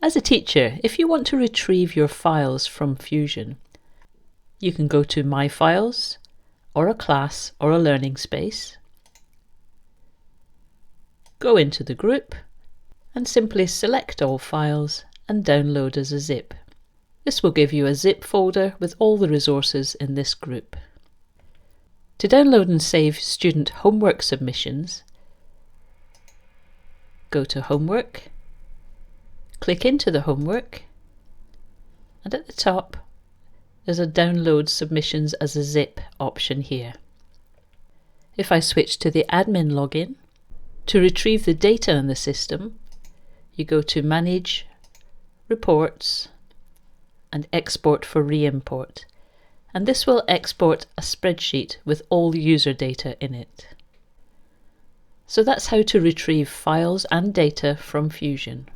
As a teacher, if you want to retrieve your files from Fusion, you can go to My Files, or a class or a learning space, go into the group, and simply select all files and download as a zip. This will give you a zip folder with all the resources in this group. To download and save student homework submissions, go to Homework, click into the homework, and at the top there's a Download Submissions as a Zip option here. If I switch to the admin login, to retrieve the data in the system, you go to Manage, Reports, and Export for Re-import, and this will export a spreadsheet with all user data in it. So that's how to retrieve files and data from Fusion.